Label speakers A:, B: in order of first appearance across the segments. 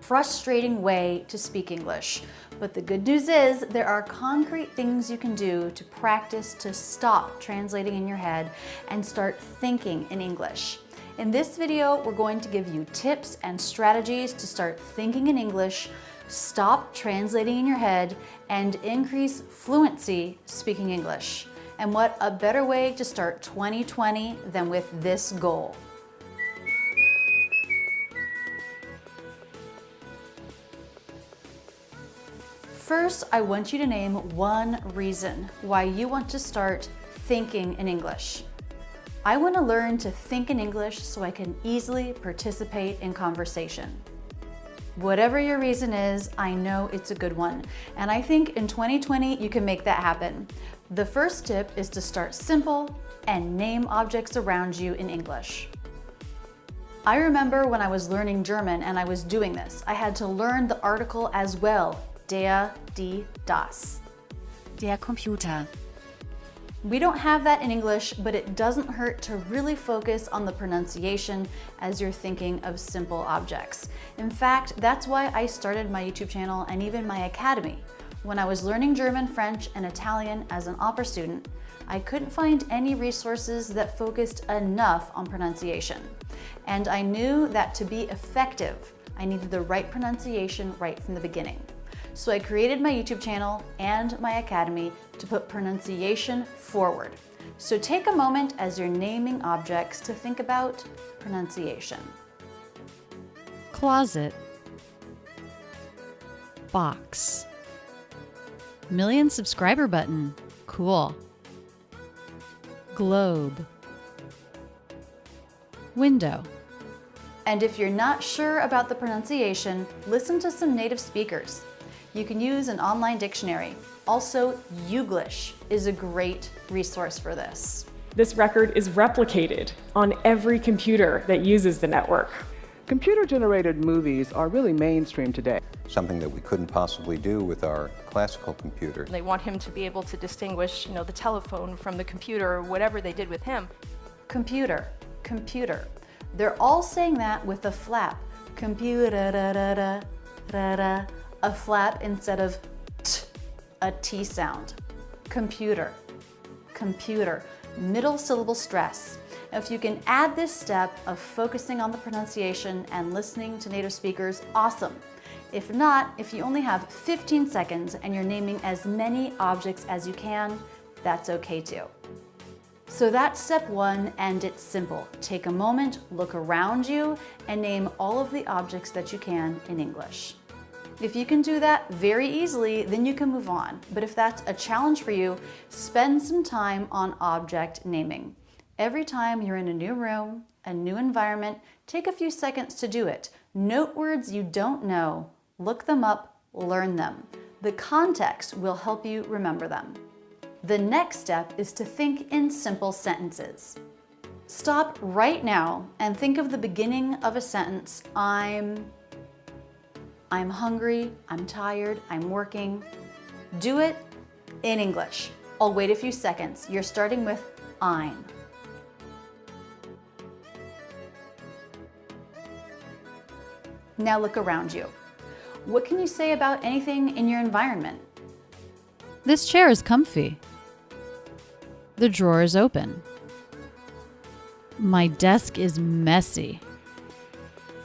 A: Frustrating way to speak English. But the good news is there are concrete things you can do to practice to stop translating in your head and start thinking in English. In this video, we're going to give you tips and strategies to start thinking in English, stop translating in your head, and increase fluency speaking English. And what a better way to start 2020 than with this goal. First, I want you to name one reason why you want to start thinking in English. I want to learn to think in English so I can easily participate in conversation. Whatever your reason is, I know it's a good one, and I think in 2020 you can make that happen. The first tip is to start simple and name objects around you in English. I remember when I was learning German and I was doing this, I had to learn the article as well. Der, die, das.
B: Der Computer.
A: We don't have that in English, but it doesn't hurt to really focus on the pronunciation as you're thinking of simple objects. In fact, that's why I started my YouTube channel and even my academy. When I was learning German, French, and Italian as an opera student, I couldn't find any resources that focused enough on pronunciation. And I knew that to be effective, I needed the right pronunciation right from the beginning. So I created my YouTube channel and my academy to put pronunciation forward. So take a moment as you're naming objects to think about pronunciation.
B: Closet. Box. Million subscriber button. Cool. Globe. Window.
A: And if you're not sure about the pronunciation, listen to some native speakers. You can use an online dictionary. Also, Youglish is a great resource for this.
C: This record is replicated on every computer that uses the network.
D: Computer-generated movies are really mainstream today.
E: Something that we couldn't possibly do with our classical computer.
F: They want him to be able to distinguish, the telephone from the computer or whatever they did with him.
A: Computer, computer. They're all saying that with a flap. Computer, a flap instead of t, a T sound. Computer, computer, middle syllable stress. If you can add this step of focusing on the pronunciation and listening to native speakers, awesome. If not, if you only have 15 seconds and you're naming as many objects as you can, that's okay too. So that's step one, and it's simple. Take a moment, look around you, and name all of the objects that you can in English. If you can do that very easily, then you can move on. But if that's a challenge for you, spend some time on object naming. Every time you're in a new room, a new environment, take a few seconds to do it. Note words you don't know, look them up, learn them. The context will help you remember them. The next step is to think in simple sentences. Stop right now and think of the beginning of a sentence. I'm hungry, I'm tired, I'm working. Do it in English. I'll wait a few seconds. You're starting with I'm. Now look around you. What can you say about anything in your environment?
B: This chair is comfy. The drawer is open. My desk is messy.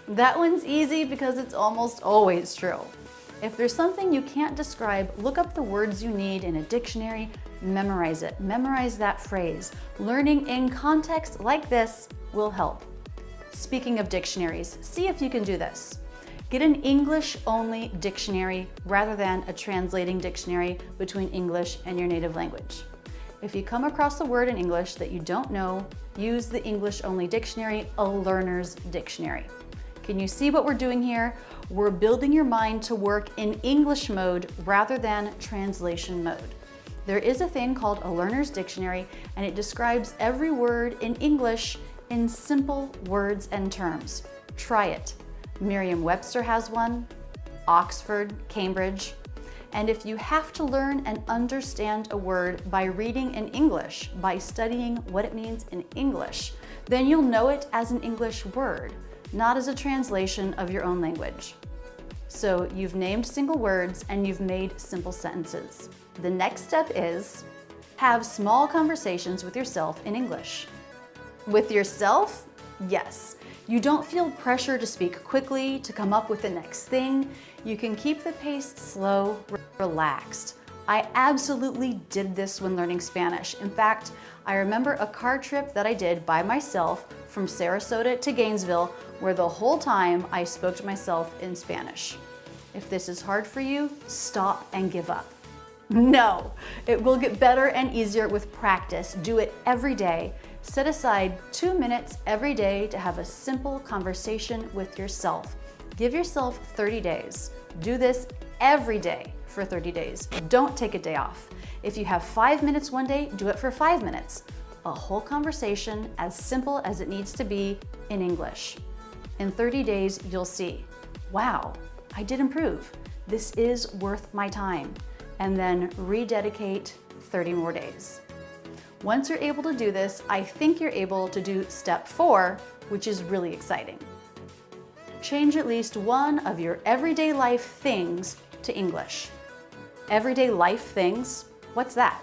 A: That one's easy because it's almost always true. If there's something you can't describe, look up the words you need in a dictionary, memorize it. Memorize that phrase. Learning in context like this will help. Speaking of dictionaries, see if you can do this. Get an English-only dictionary rather than a translating dictionary between English and your native language. If you come across a word in English that you don't know, use the English-only dictionary, a learner's dictionary. Can you see what we're doing here? We're building your mind to work in English mode rather than translation mode. There is a thing called a learner's dictionary, and it describes every word in English in simple words and terms. Try it. Merriam-Webster has one, Oxford, Cambridge. And if you have to learn and understand a word by reading in English, by studying what it means in English, then you'll know it as an English word, not as a translation of your own language. So you've named single words and you've made simple sentences. The next step is have small conversations with yourself in English. With yourself? Yes. You don't feel pressure to speak quickly, to come up with the next thing. You can keep the pace slow, relaxed. I absolutely did this when learning Spanish. In fact, I remember a car trip that I did by myself from Sarasota to Gainesville, where the whole time I spoke to myself in Spanish. If this is hard for you, stop and give up. No, it will get better and easier with practice. Do it every day. Set aside 2 minutes every day to have a simple conversation with yourself. Give yourself 30 days. Do this every day for 30 days. Don't take a day off. If you have 5 minutes one day, do it for 5 minutes. A whole conversation as simple as it needs to be in English. In 30 days, you'll see, wow, I did improve. This is worth my time. And then rededicate 30 more days. Once you're able to do this, I think you're able to do step 4, which is really exciting. Change at least one of your everyday life things to English. Everyday life things? What's that?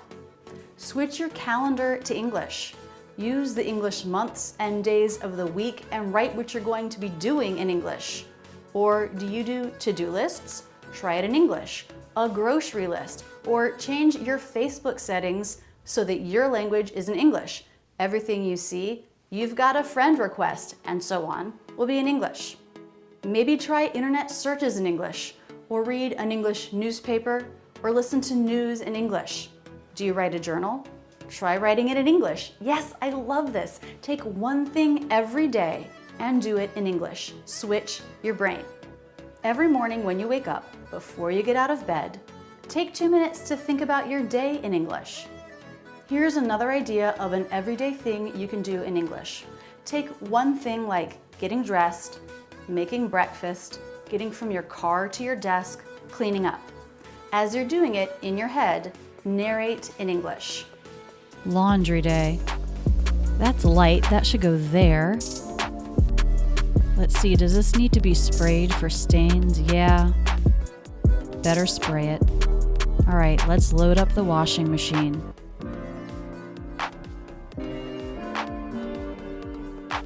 A: Switch your calendar to English. Use the English months and days of the week and write what you're going to be doing in English. Or do you do to-do lists? Try it in English. A grocery list, or change your Facebook settings so that your language is in English. Everything you see, you've got a friend request, and so on, will be in English. Maybe try internet searches in English, or read an English newspaper, or listen to news in English. Do you write a journal? Try writing it in English. Yes, I love this. Take one thing every day and do it in English. Switch your brain. Every morning when you wake up, before you get out of bed, take 2 minutes to think about your day in English. Here's another idea of an everyday thing you can do in English. Take one thing like getting dressed, making breakfast, getting from your car to your desk, cleaning up. As you're doing it in your head, narrate in English.
B: Laundry day. That's light, that should go there. Let's see, does this need to be sprayed for stains? Yeah. Better spray it. All right, let's load up the washing machine.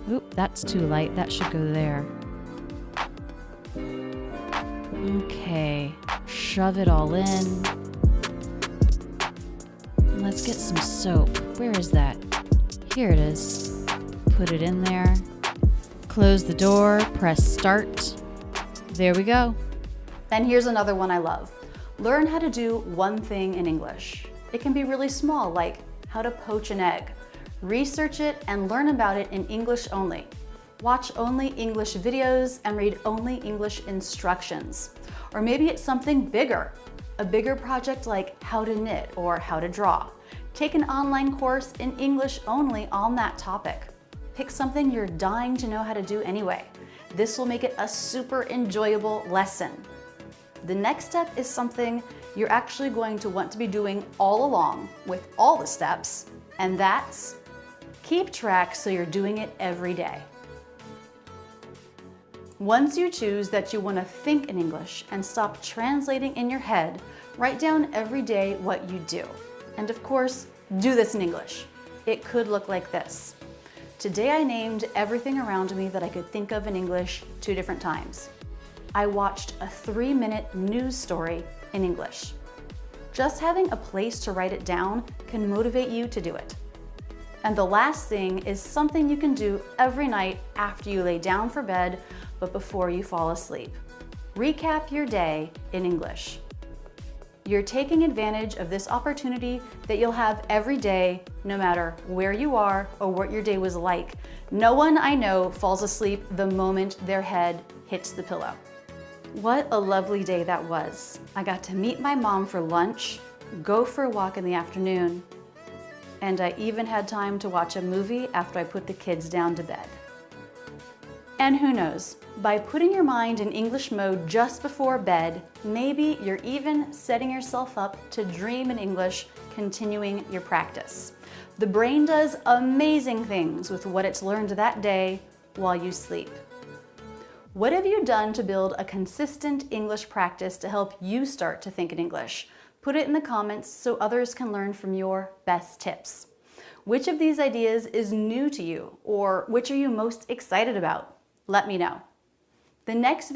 B: Oop, that's too light. That should go there. Okay, shove it all in. Let's get some soap. Where is that? Here it is. Put it in there. Close the door, press start. There we go.
A: And here's another one I love. Learn how to do one thing in English. It can be really small, like how to poach an egg. Research it and learn about it in English only. Watch only English videos and read only English instructions. Or maybe it's something bigger, a bigger project like how to knit or how to draw. Take an online course in English only on that topic. Pick something you're dying to know how to do anyway. This will make it a super enjoyable lesson. The next step is something you're actually going to want to be doing all along with all the steps, and that's keep track so you're doing it every day. Once you choose that you want to think in English and stop translating in your head, write down every day what you do. And of course, do this in English. It could look like this. Today I named everything around me that I could think of in English 2 different times. I watched a 3-minute news story in English. Just having a place to write it down can motivate you to do it. And the last thing is something you can do every night after you lay down for bed, but before you fall asleep. Recap your day in English. You're taking advantage of this opportunity that you'll have every day, no matter where you are or what your day was like. No one I know falls asleep the moment their head hits the pillow. What a lovely day that was. I got to meet my mom for lunch, go for a walk in the afternoon, and I even had time to watch a movie after I put the kids down to bed. And who knows, by putting your mind in English mode just before bed, maybe you're even setting yourself up to dream in English, continuing your practice. The brain does amazing things with what it's learned that day while you sleep. What have you done to build a consistent English practice to help you start to think in English? Put it in the comments so others can learn from your best tips. Which of these ideas is new to you, or which are you most excited about? Let me know. The next